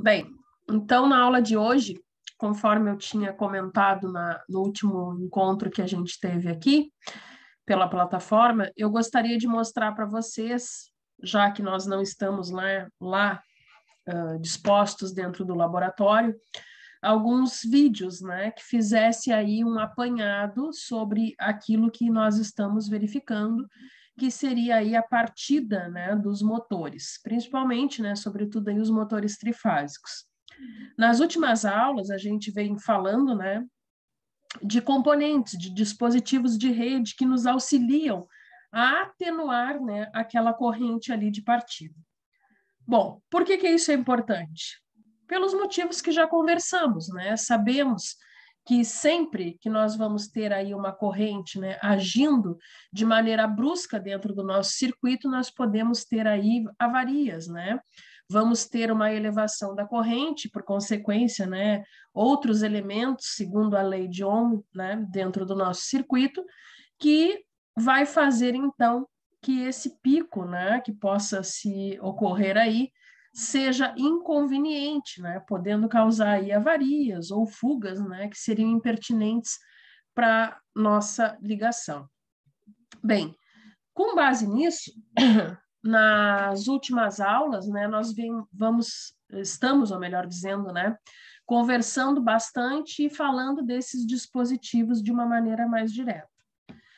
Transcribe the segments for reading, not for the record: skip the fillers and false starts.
Bem, então na aula de hoje, conforme eu tinha comentado no último encontro que a gente teve aqui pela plataforma, eu gostaria de mostrar para vocês, já que nós não estamos lá dispostos dentro do laboratório, alguns vídeos, né, que fizesse aí um apanhado sobre aquilo que nós estamos verificando, que seria aí a partida, né, dos motores, principalmente, né, sobretudo aí os motores trifásicos. Nas últimas aulas, a gente vem falando, né, de componentes, de dispositivos de rede que nos auxiliam a atenuar, né, aquela corrente ali de partida. Bom, por que isso é importante? Pelos motivos que já conversamos, né? Sabemos que sempre que nós vamos ter aí uma corrente, né, agindo de maneira brusca dentro do nosso circuito, nós podemos ter aí avarias, né? Vamos ter uma elevação da corrente, por consequência, né, outros elementos, segundo a lei de Ohm, né, dentro do nosso circuito, que vai fazer, então, que esse pico, né, que possa se ocorrer aí, seja inconveniente, né, podendo causar aí avarias ou fugas, né, que seriam impertinentes para nossa ligação. Bem, com base nisso, nas últimas aulas, né, nós estamos, ou melhor dizendo, né, conversando bastante e falando desses dispositivos de uma maneira mais direta.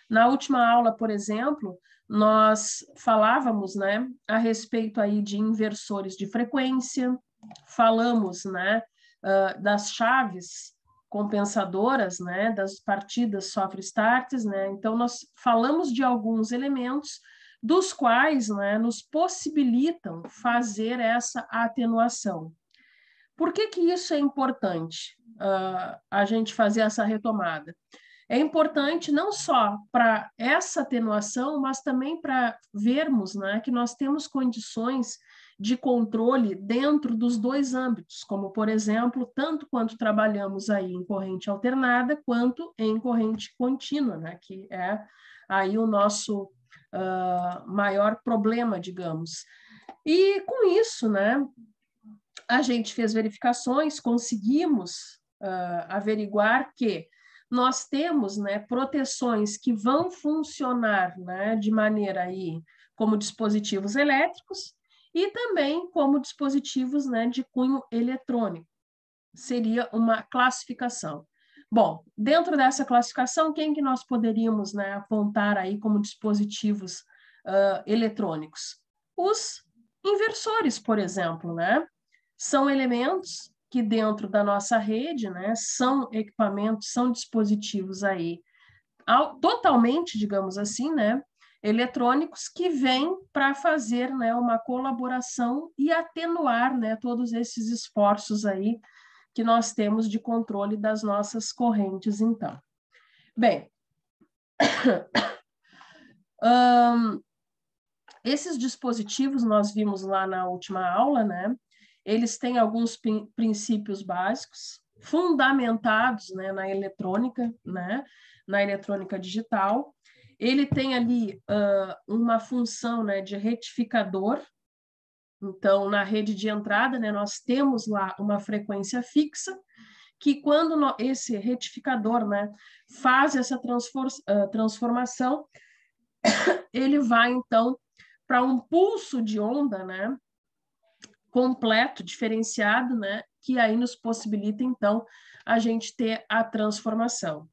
Na última aula, por exemplo, nós falávamos, né, a respeito aí de inversores de frequência, falamos, né, das chaves compensadoras, né, das partidas soft-starts, né, então nós falamos de alguns elementos dos quais, né, nos possibilitam fazer essa atenuação. Por que isso é importante, a gente fazer essa retomada? É importante não só para essa atenuação, mas também para vermos, né, que nós temos condições de controle dentro dos dois âmbitos, como, por exemplo, tanto quanto trabalhamos aí em corrente alternada, quanto em corrente contínua, né, que é aí o nosso maior problema, digamos. E com isso, né, a gente fez verificações, conseguimos averiguar que nós temos, né, proteções que vão funcionar, né, de maneira aí como dispositivos elétricos e também como dispositivos, né, de cunho eletrônico. Seria uma classificação. Bom, dentro dessa classificação, quem que nós poderíamos, né, apontar aí como dispositivos eletrônicos? Os inversores, por exemplo, né? São elementos que dentro da nossa rede, né, são equipamentos, são dispositivos aí totalmente, digamos assim, né, eletrônicos que vêm para fazer, né, uma colaboração e atenuar, né, todos esses esforços aí que nós temos de controle das nossas correntes, então. Bem, esses dispositivos nós vimos lá na última aula, né? Eles têm alguns princípios básicos, fundamentados, né, na eletrônica, né, na eletrônica digital. Ele tem ali uma função, né, de retificador. Então, na rede de entrada, né, nós temos lá uma frequência fixa, que quando esse retificador, né, faz essa transformação, ele vai, então, para um pulso de onda, né, completo, diferenciado, né, que aí nos possibilita, então, a gente ter a transformação.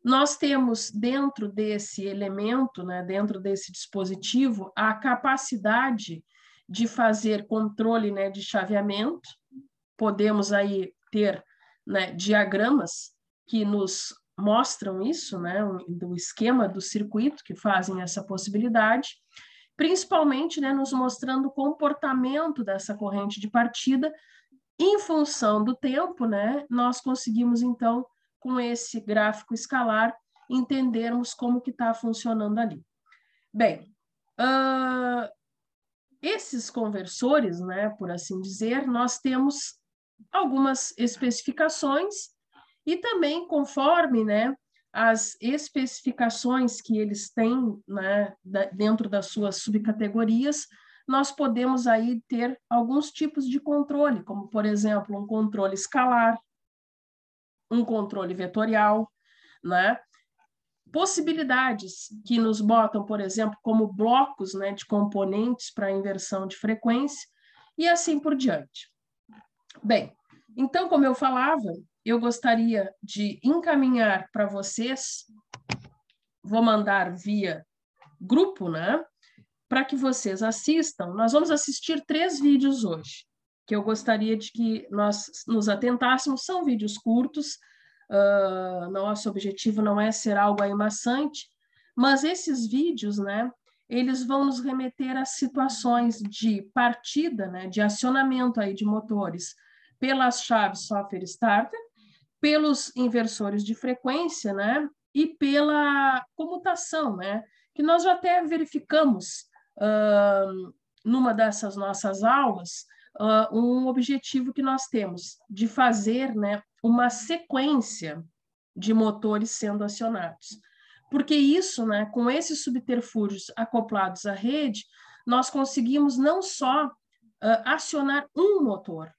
Nós temos dentro desse elemento, né, dentro desse dispositivo, a capacidade de fazer controle, né, de chaveamento. Podemos aí ter, né, diagramas que nos mostram isso, né, do esquema do circuito que fazem essa possibilidade, principalmente, né, nos mostrando o comportamento dessa corrente de partida em função do tempo, né, nós conseguimos, então, com esse gráfico escalar, entendermos como que está funcionando ali. Bem, esses conversores, né, por assim dizer, nós temos algumas especificações e também conforme, né, as especificações que eles têm, né, dentro das suas subcategorias, nós podemos aí ter alguns tipos de controle, como, por exemplo, um controle escalar, um controle vetorial, né? Possibilidades que nos botam, por exemplo, como blocos, né, de componentes para inversão de frequência, e assim por diante. Bem, então, como eu falava, eu gostaria de encaminhar para vocês, vou mandar via grupo, né, para que vocês assistam. Nós vamos assistir 3 vídeos hoje, que eu gostaria de que nós nos atentássemos. São vídeos curtos, nosso objetivo não é ser algo aí maçante, mas esses vídeos, né, eles vão nos remeter a situações de partida, né, de acionamento aí de motores pelas chaves software starter, pelos inversores de frequência, né, e pela comutação, né, que nós já até verificamos numa dessas nossas aulas, um objetivo que nós temos de fazer, né, uma sequência de motores sendo acionados. Porque isso, né, com esses subterfúgios acoplados à rede, nós conseguimos não só acionar um motor,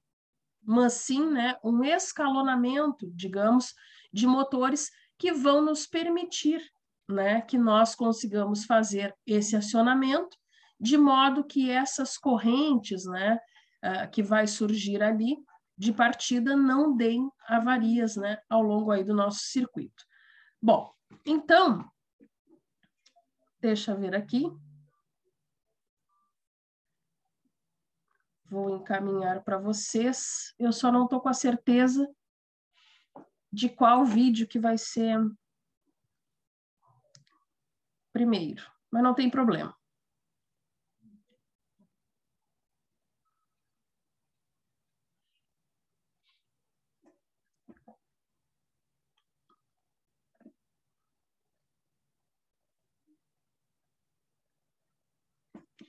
mas sim, né, um escalonamento, digamos, de motores que vão nos permitir, né, que nós consigamos fazer esse acionamento de modo que essas correntes, né, que vai surgir ali de partida não deem avarias, né, ao longo aí do nosso circuito. Bom, então, deixa eu ver aqui. Vou encaminhar para vocês. Eu só não estou com a certeza de qual vídeo que vai ser primeiro, mas não tem problema.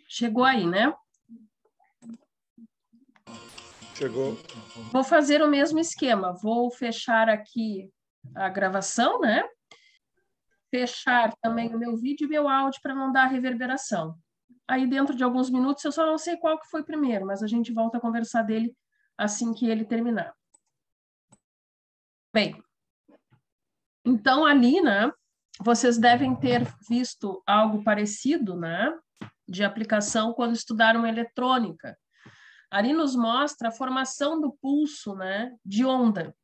Chegou aí, né? Chegou. Vou fazer o mesmo esquema. Vou fechar aqui a gravação, né? Fechar também o meu vídeo e meu áudio para não dar reverberação. Aí, dentro de alguns minutos, eu só não sei qual que foi primeiro, mas a gente volta a conversar dele assim que ele terminar. Bem, então ali, né? Vocês devem ter visto algo parecido, né? De aplicação quando estudaram eletrônica. Ali nos mostra a formação do pulso, né, de onda,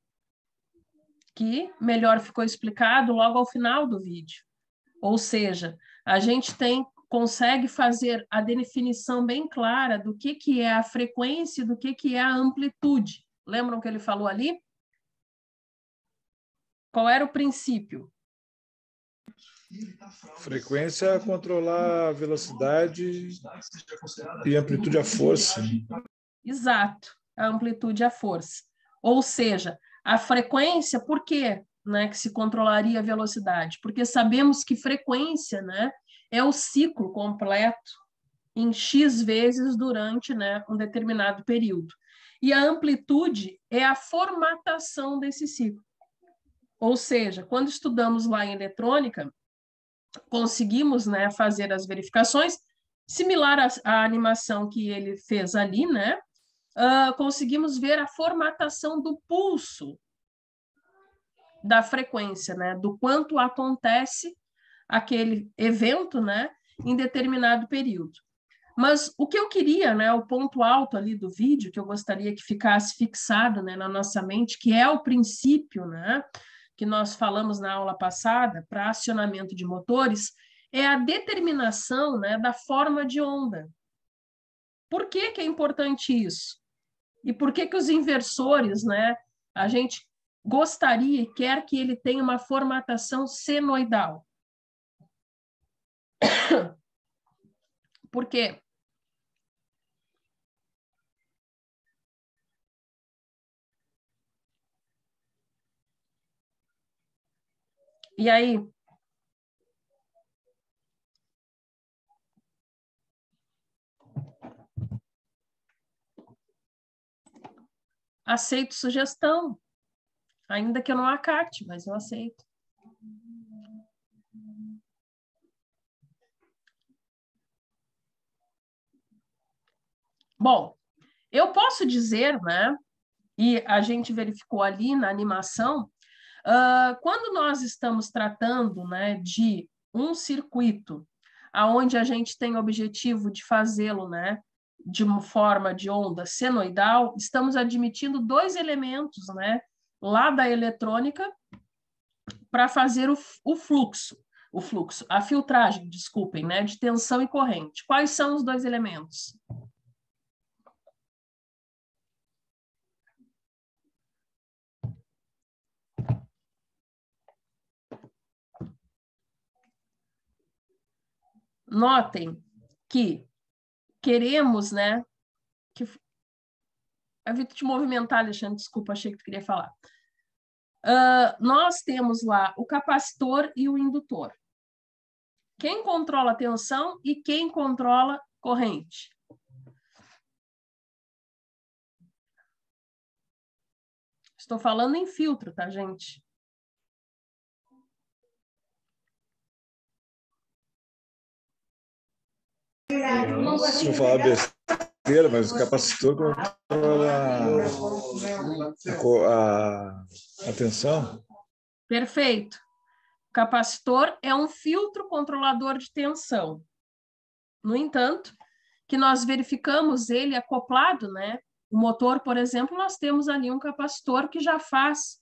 que melhor ficou explicado logo ao final do vídeo. Ou seja, a gente consegue fazer a definição bem clara do que é a frequência e do que é a amplitude. Lembram que ele falou ali? Qual era o princípio? Frequência é controlar a velocidade e amplitude a força. Exato, a amplitude e a força. Ou seja, a frequência, por quê, né, que se controlaria a velocidade? Porque sabemos que frequência, né, é o ciclo completo em X vezes durante, né, um determinado período. E a amplitude é a formatação desse ciclo. Ou seja, quando estudamos lá em eletrônica, conseguimos, né, fazer as verificações, similar à animação que ele fez ali, né, conseguimos ver a formatação do pulso da frequência, né, do quanto acontece aquele evento, né, em determinado período. Mas o que eu queria, né, o ponto alto ali do vídeo, que eu gostaria que ficasse fixado, né, na nossa mente, que é o princípio, né, que nós falamos na aula passada, para acionamento de motores, é a determinação, né, da forma de onda. Por que é importante isso? E por que os inversores, né, a gente gostaria e quer que ele tenha uma formatação senoidal? Por quê? E aí? Aceito sugestão, ainda que eu não acate, mas eu aceito. Bom, eu posso dizer, né, e a gente verificou ali na animação, quando nós estamos tratando, né, de um circuito aonde a gente tem o objetivo de fazê-lo, né, de uma forma de onda senoidal, estamos admitindo dois elementos, né, lá da eletrônica para fazer a filtragem, desculpem, né, de tensão e corrente. Quais são os dois elementos? Notem que queremos, né, que... Eu vi te movimentar, Alexandre, desculpa, achei que tu queria falar. Nós temos lá o capacitor e o indutor. Quem controla a tensão e quem controla corrente? Estou falando em filtro, tá, gente? Se eu falar besteira, mas o capacitor controla a tensão. Perfeito. O capacitor é um filtro controlador de tensão. No entanto, que nós verificamos ele acoplado, né? O motor, por exemplo, nós temos ali um capacitor que já faz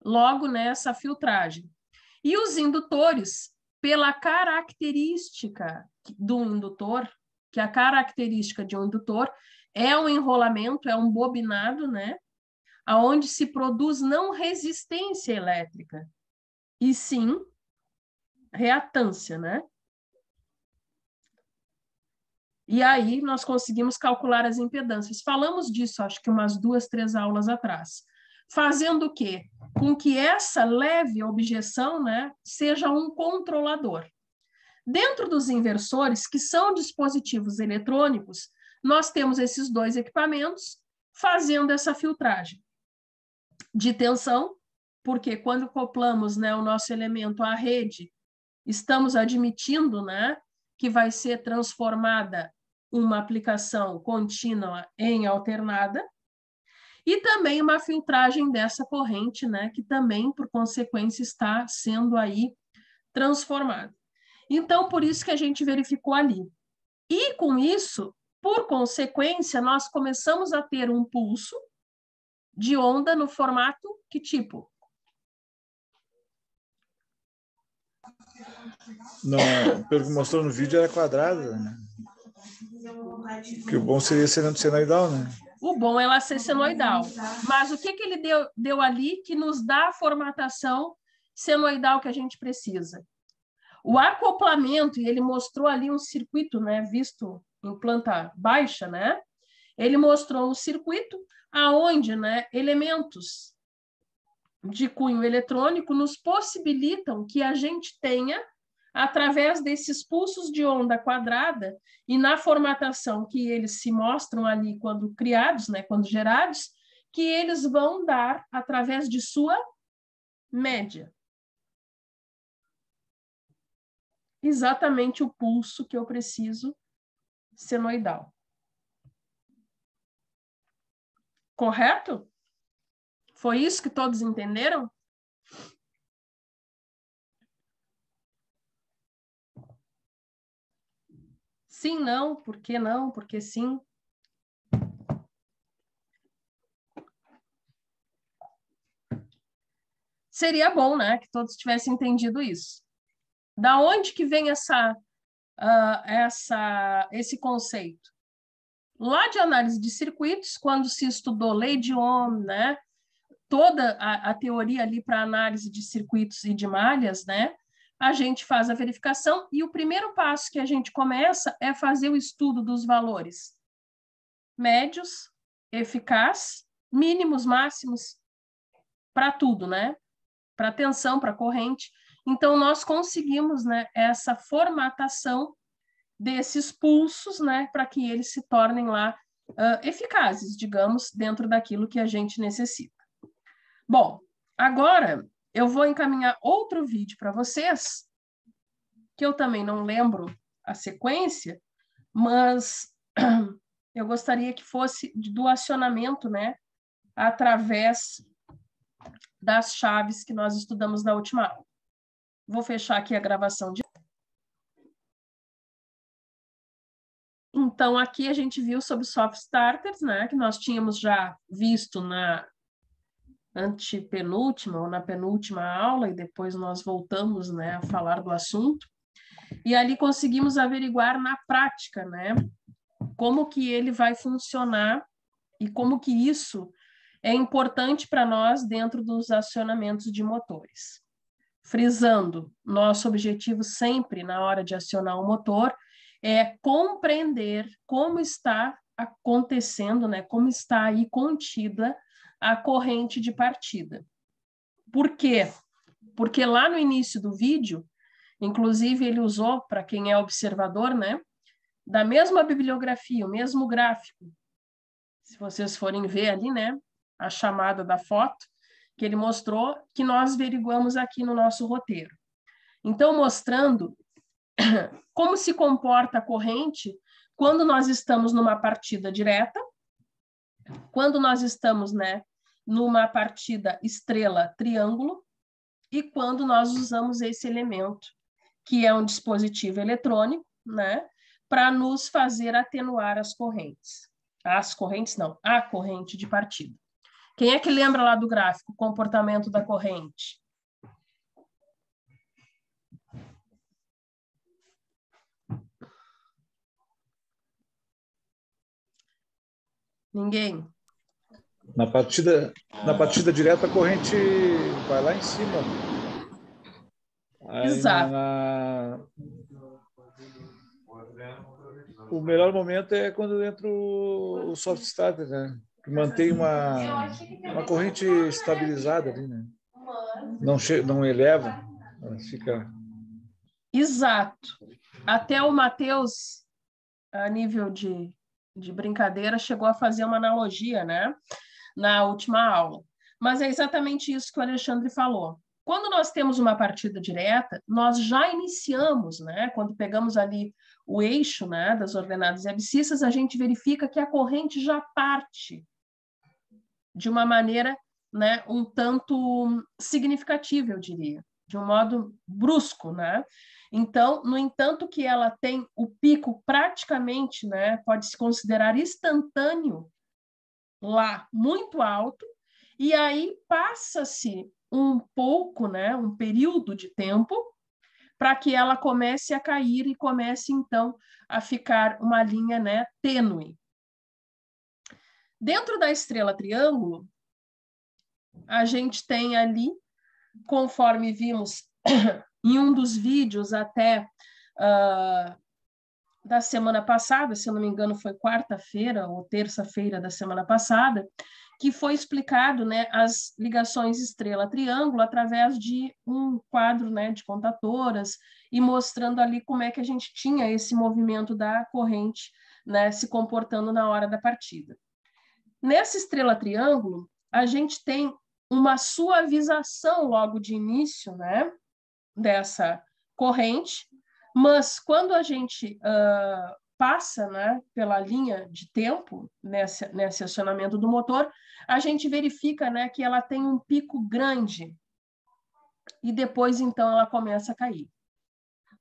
logo nessa filtragem. E os indutores, pela característica do indutor, que a característica de um indutor é um enrolamento, é um bobinado, né? Onde se produz não resistência elétrica, e sim reatância, né? E aí nós conseguimos calcular as impedâncias. Falamos disso, acho que umas 2, 3 aulas atrás. Fazendo o quê? Com que essa leve objeção, né, seja um controlador. Dentro dos inversores, que são dispositivos eletrônicos, nós temos esses dois equipamentos fazendo essa filtragem de tensão, porque quando acoplamos, né, o nosso elemento à rede, estamos admitindo, né, que vai ser transformada uma aplicação contínua em alternada, e também uma filtragem dessa corrente, né, que também, por consequência, está sendo aí transformada. Então, por isso que a gente verificou ali. E com isso, por consequência, nós começamos a ter um pulso de onda no formato que tipo? Não, pelo que mostrou no vídeo era quadrada, né? Que o bom seria ser senoidal, né? O bom é ela ser senoidal. Mas o que ele deu ali que nos dá a formatação senoidal que a gente precisa? O acoplamento, e ele mostrou ali um circuito, né, visto em planta baixa, né? Ele mostrou um circuito aonde, né, elementos de cunho eletrônico nos possibilitam que a gente tenha, através desses pulsos de onda quadrada e na formatação que eles se mostram ali quando criados, né, quando gerados, que eles vão dar através de sua média. Exatamente o pulso que eu preciso senoidal. Correto? Foi isso que todos entenderam? Sim, não, por que não, por que sim? Seria bom, né, que todos tivessem entendido isso. Da onde que vem esse conceito? Lá de análise de circuitos, quando se estudou lei de Ohm, né, toda a teoria ali para análise de circuitos e de malhas, né, a gente faz a verificação e o primeiro passo que a gente começa é fazer o estudo dos valores médios, eficaz, mínimos, máximos, para tudo, né? Para tensão, para corrente. Então, nós conseguimos, né, essa formatação desses pulsos, né, para que eles se tornem lá eficazes, digamos, dentro daquilo que a gente necessita. Bom, agora eu vou encaminhar outro vídeo para vocês, que eu também não lembro a sequência, mas eu gostaria que fosse do acionamento, né, através das chaves que nós estudamos na última aula. Vou fechar aqui a gravação de... Então, aqui a gente viu sobre soft starters, né, que nós tínhamos já visto na antepenúltima ou na penúltima aula, e depois nós voltamos, né, a falar do assunto. E ali conseguimos averiguar na prática, né, como que ele vai funcionar e como que isso é importante para nós dentro dos acionamentos de motores. Frisando, nosso objetivo sempre na hora de acionar o motor é compreender como está acontecendo, né, como está aí contida a corrente de partida. Por quê? Porque lá no início do vídeo, inclusive ele usou, para quem é observador, né, da mesma bibliografia, o mesmo gráfico. Se vocês forem ver ali, né, a chamada da foto, que ele mostrou, que nós averiguamos aqui no nosso roteiro. Então, mostrando como se comporta a corrente quando nós estamos numa partida direta, quando nós estamos, né, numa partida estrela-triângulo, e quando nós usamos esse elemento, que é um dispositivo eletrônico, né, para nos fazer atenuar as correntes. As correntes não, a corrente de partida. Quem é que lembra lá do gráfico, o comportamento da corrente? Ninguém? Na partida direta, a corrente vai lá em cima. Aí Exato. O melhor momento é quando entra o soft starter, né? Que mantém uma corrente estabilizada ali, né? Não eleva, fica... Exato. Até o Matheus, a nível de brincadeira, chegou a fazer uma analogia, né, na última aula. Mas é exatamente isso que o Alexandre falou. Quando nós temos uma partida direta, nós já iniciamos, né, quando pegamos ali o eixo, né, das ordenadas e abscissas, a gente verifica que a corrente já parte de uma maneira, né, um tanto significativa, eu diria, de um modo brusco, né? Então, no entanto que ela tem o pico praticamente, né, pode-se considerar instantâneo lá, muito alto, e aí passa-se um pouco, né, um período de tempo para que ela comece a cair e comece, então, a ficar uma linha, né, tênue. Dentro da estrela triângulo, a gente tem ali, conforme vimos em um dos vídeos até da semana passada, se eu não me engano foi quarta-feira ou terça-feira da semana passada, que foi explicado, né, as ligações estrela-triângulo através de um quadro, né, de contatoras e mostrando ali como é que a gente tinha esse movimento da corrente, né, se comportando na hora da partida. Nessa estrela-triângulo, a gente tem uma suavização logo de início, né, dessa corrente, mas quando a gente passa, né, pela linha de tempo nesse acionamento do motor, a gente verifica, né, que ela tem um pico grande e depois, então, ela começa a cair.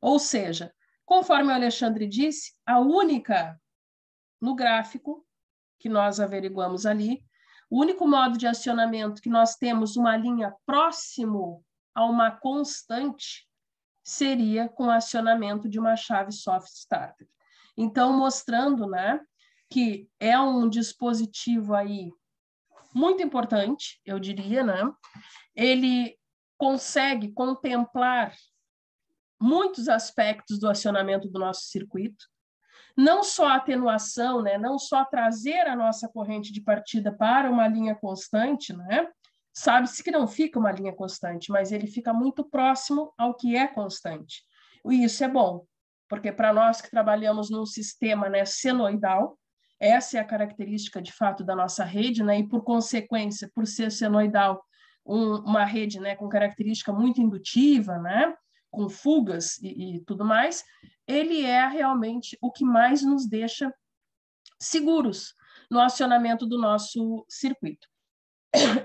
Ou seja, conforme o Alexandre disse, a única, no gráfico que nós averiguamos ali, o único modo de acionamento que nós temos uma linha próximo a uma constante seria com o acionamento de uma chave soft starter. Então, mostrando, né, que é um dispositivo aí muito importante, eu diria, né? Ele consegue contemplar muitos aspectos do acionamento do nosso circuito, não só a atenuação, né, não só trazer a nossa corrente de partida para uma linha constante, né? Sabe-se que não fica uma linha constante, mas ele fica muito próximo ao que é constante. E isso é bom, porque para nós que trabalhamos num sistema, né, senoidal, essa é a característica, de fato, da nossa rede, né, e por consequência, por ser senoidal, uma rede, né, com característica muito indutiva, né, com fugas e tudo mais, ele é realmente o que mais nos deixa seguros no acionamento do nosso circuito.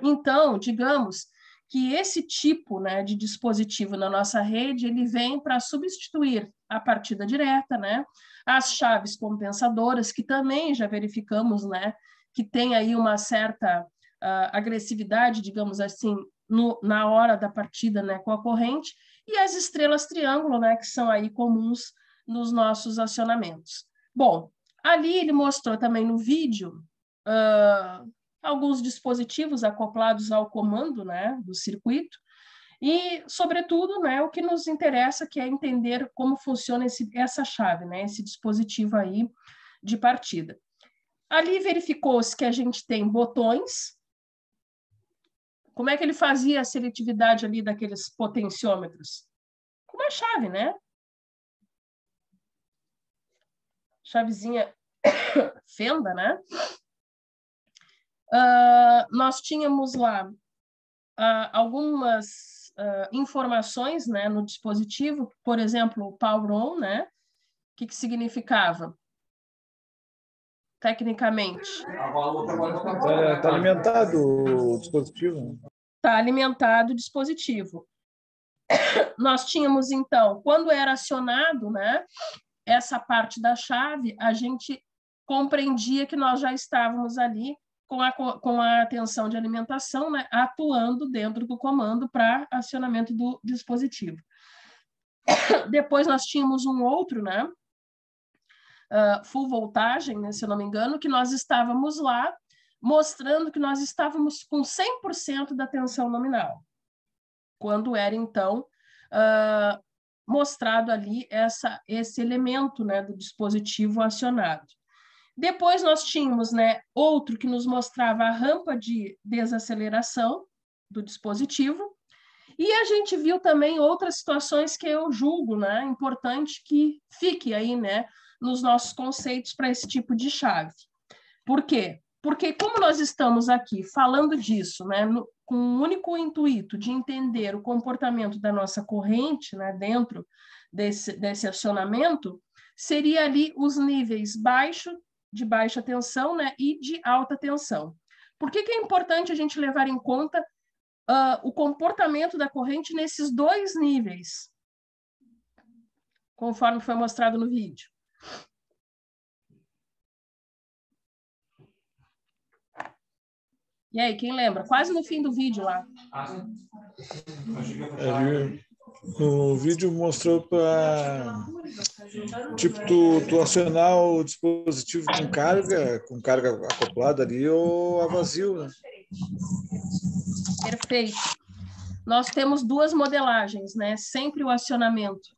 Então, digamos que esse tipo, né, de dispositivo na nossa rede, ele vem para substituir a partida direta, né, as chaves compensadoras, que também já verificamos, né, que tem aí uma certa agressividade, digamos assim, na hora da partida, né, com a corrente, e as estrelas triângulo, né, que são aí comuns nos nossos acionamentos. Bom, ali ele mostrou também no vídeo alguns dispositivos acoplados ao comando, né, do circuito, e, sobretudo, né, o que nos interessa, que é entender como funciona essa chave, né, esse dispositivo aí de partida. Ali verificou-se que a gente tem botões. Como é que ele fazia a seletividade ali daqueles potenciômetros? Com uma chave, né? Chavezinha fenda, né? Nós tínhamos lá algumas informações, né, no dispositivo, por exemplo, o Power On, né? O que significava? Tecnicamente. Está alimentado o dispositivo? Está alimentado o dispositivo. Nós tínhamos, então, quando era acionado, né, essa parte da chave, a gente compreendia que nós já estávamos ali com a tensão de alimentação, né, atuando dentro do comando para acionamento do dispositivo. Depois nós tínhamos um outro, né, full voltagem, né, se eu não me engano, que nós estávamos lá mostrando que nós estávamos com 100% da tensão nominal, quando era, então, mostrado ali esse elemento, né, do dispositivo acionado. Depois nós tínhamos, né, outro que nos mostrava a rampa de desaceleração do dispositivo, e a gente viu também outras situações que eu julgo, né, importante que fique aí, né, nos nossos conceitos para esse tipo de chave. Por quê? Porque como nós estamos aqui falando disso, né, com o único intuito de entender o comportamento da nossa corrente, né, dentro desse acionamento, seria ali os níveis de baixa tensão, né, e de alta tensão. Por que é importante a gente levar em conta o comportamento da corrente nesses dois níveis, conforme foi mostrado no vídeo? E aí, quem lembra? Quase no fim do vídeo lá. No vídeo mostrou para tipo tu acionar o dispositivo com carga acoplada ali ou a vazio, né? Perfeito. Nós temos duas modelagens, né? Sempre o acionamento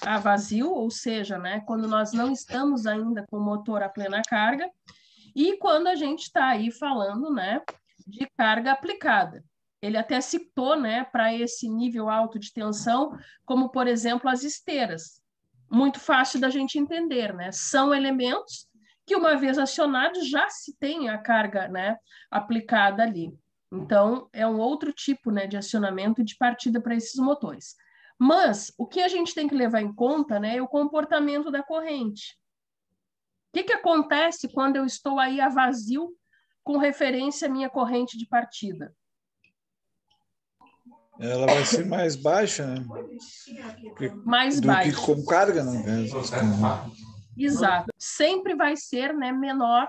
a vazio, ou seja, né, quando nós não estamos ainda com o motor a plena carga, e quando a gente está aí falando, né, de carga aplicada. Ele até citou, né, para esse nível alto de tensão, como, por exemplo, as esteiras. Muito fácil da gente entender, né? São elementos que, uma vez acionados, já se tem a carga, né, aplicada ali. Então, é um outro tipo, né, de acionamento e de partida para esses motores. Mas o que a gente tem que levar em conta, né, é o comportamento da corrente. O que acontece quando eu estou aí a vazio com referência à minha corrente de partida? Ela vai ser mais baixa, né? Mais baixa. Do que com carga, né? Exato. Sempre vai ser, né, menor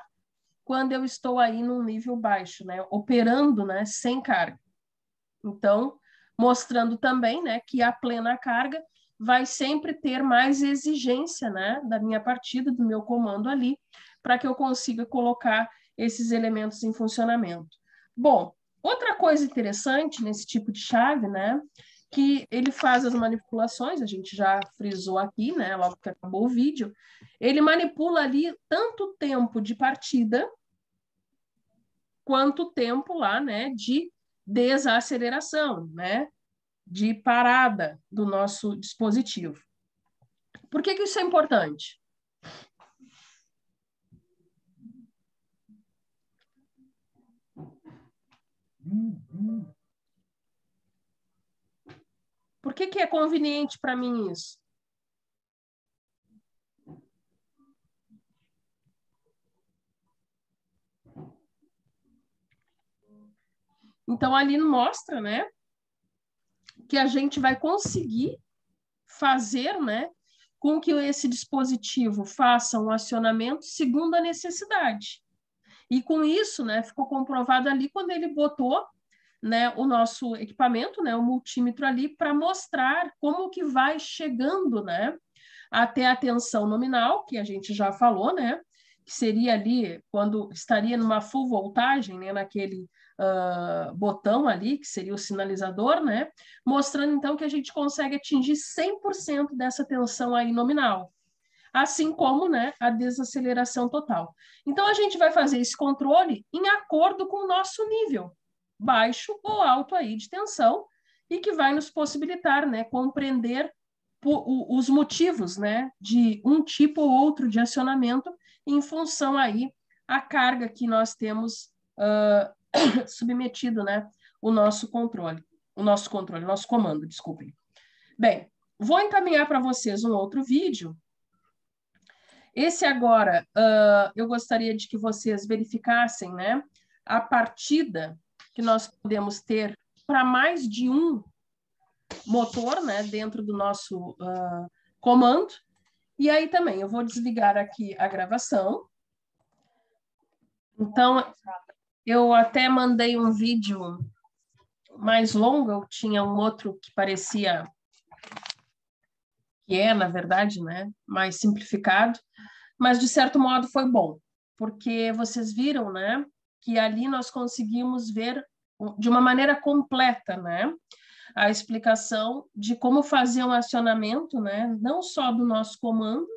quando eu estou aí num nível baixo, né, operando, né, sem carga. Então, mostrando também, né, que a plena carga vai sempre ter mais exigência, né, da minha partida, do meu comando ali, para que eu consiga colocar esses elementos em funcionamento. Bom, outra coisa interessante nesse tipo de chave, né, que ele faz as manipulações, a gente já frisou aqui, né, logo que acabou o vídeo, ele manipula ali tanto o tempo de partida quanto o tempo lá, né, de desaceleração, né, de parada do nosso dispositivo. Por que isso é importante? Por que é conveniente para mim isso? Então, ali mostra, né, que a gente vai conseguir fazer, né, com que esse dispositivo faça um acionamento segundo a necessidade. E com isso, né, ficou comprovado ali quando ele botou, né, o nosso equipamento, né, o multímetro ali, para mostrar como que vai chegando, né, até a tensão nominal, que a gente já falou, né, que seria ali quando estaria numa full voltagem, né, naquele botão ali, que seria o sinalizador, né, mostrando então que a gente consegue atingir 100% dessa tensão aí nominal, assim como, né, a desaceleração total. Então, a gente vai fazer esse controle em acordo com o nosso nível, baixo ou alto aí de tensão, e que vai nos possibilitar, né, compreender os motivos, né, de um tipo ou outro de acionamento em função aí a carga que nós temos submetido, né, o nosso comando, desculpem. Bem, vou encaminhar para vocês um outro vídeo. Esse agora, eu gostaria de que vocês verificassem, né, a partida que nós podemos ter para mais de um motor, né, dentro do nosso comando. E aí também, eu vou desligar aqui a gravação. Então, eu até mandei um vídeo mais longo, eu tinha um outro que parecia, que é, na verdade, né, mais simplificado, mas de certo modo foi bom, porque vocês viram, né, que ali nós conseguimos ver de uma maneira completa, né, a explicação de como fazer um acionamento, né, não só do nosso comando,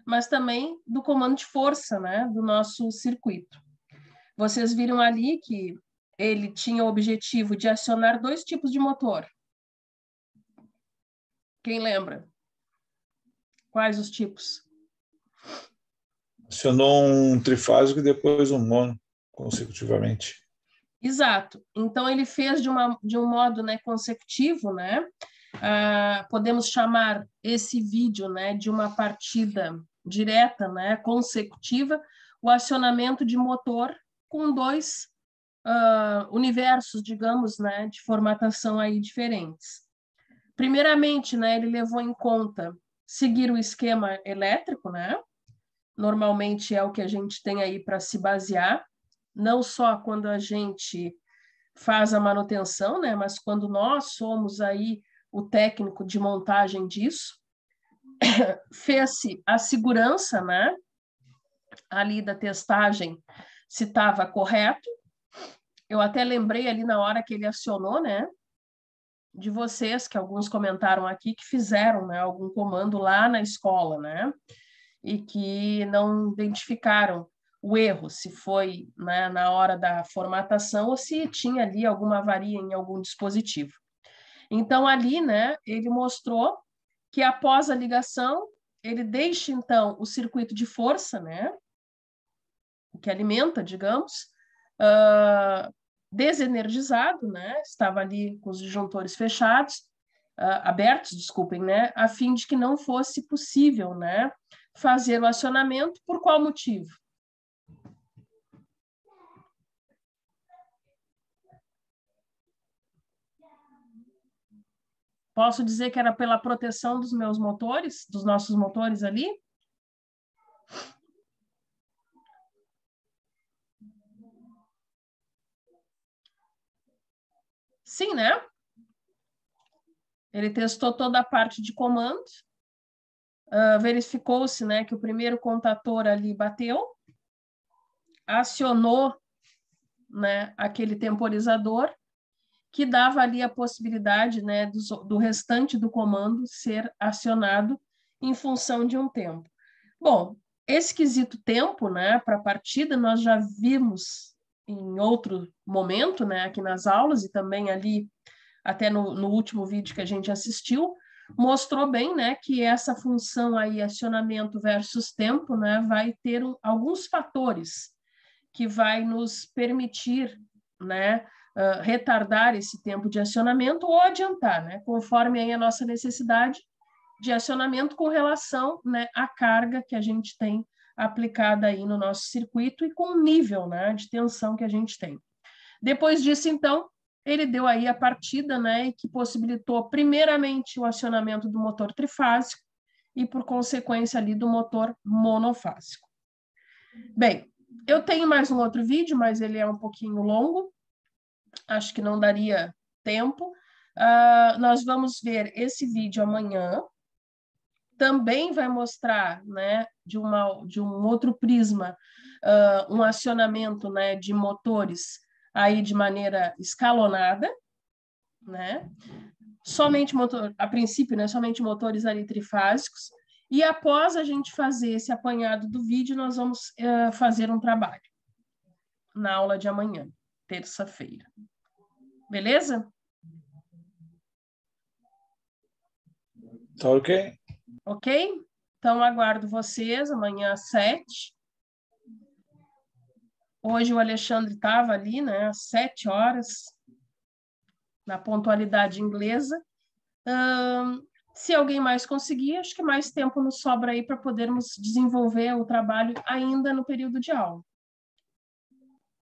mas também do comando de força, né, do nosso circuito. Vocês viram ali que ele tinha o objetivo de acionar 2 tipos de motor. Quem lembra? Quais os tipos? Acionou um trifásico e depois um mono, consecutivamente. Exato. Então, ele fez de um modo, né, consecutivo, né? Podemos chamar esse vídeo, né, de uma partida direta, né, consecutiva, o acionamento de motor com 2 universos, digamos, né, de formatação aí diferentes. Primeiramente, né, ele levou em conta seguir o esquema elétrico, né? Normalmente é o que a gente tem aí para se basear, não só quando a gente faz a manutenção, né, mas quando nós somos aí o técnico de montagem disso. Fez-se a segurança, né, ali da testagem, se estava correto. Eu até lembrei ali na hora que ele acionou, né, de vocês, que alguns comentaram aqui, que fizeram, né, algum comando lá na escola, né, e que não identificaram o erro, se foi, né, na hora da formatação ou se tinha ali alguma avaria em algum dispositivo. Então, ali, né, ele mostrou que após a ligação, ele deixa, então, o circuito de força, né, que alimenta, digamos, desenergizado, né, estava ali com os disjuntores fechados, abertos, desculpem, né, a fim de que não fosse possível, né, fazer o acionamento. Por qual motivo? Posso dizer que era pela proteção dos meus motores, dos nossos motores ali? Sim, né? Ele testou toda a parte de comando, verificou-se, né, que o primeiro contator ali bateu, acionou, né, aquele temporizador, que dava ali a possibilidade, né, do restante do comando ser acionado em função de um tempo. Bom, esse quesito tempo, né, para a partida, nós já vimos em outro momento, né, aqui nas aulas, e também ali, até no último vídeo que a gente assistiu, mostrou bem, né, que essa função aí, acionamento versus tempo, né, vai ter alguns fatores que vai nos permitir, né, retardar esse tempo de acionamento ou adiantar, né, conforme aí a nossa necessidade de acionamento com relação, né, à carga que a gente tem aplicada aí no nosso circuito e com o nível, né, de tensão que a gente tem. Depois disso, então, ele deu aí a partida, né, que possibilitou primeiramente o acionamento do motor trifásico e, por consequência, ali do motor monofásico. Bem, eu tenho mais um outro vídeo, mas ele é um pouquinho longo, acho que não daria tempo. Nós vamos ver esse vídeo amanhã. Também vai mostrar, né, de um outro prisma, um acionamento, né, de motores aí de maneira escalonada, né? Somente motor, a princípio, né, somente motores ali trifásicos. E após a gente fazer esse apanhado do vídeo, nós vamos fazer um trabalho na aula de amanhã, terça-feira. Beleza? Tá ok? Ok? Então, aguardo vocês amanhã às 7. Hoje o Alexandre estava ali, né, às 7 horas, na pontualidade inglesa. Se alguém mais conseguir, acho que mais tempo nos sobra aí para podermos desenvolver o trabalho ainda no período de aula.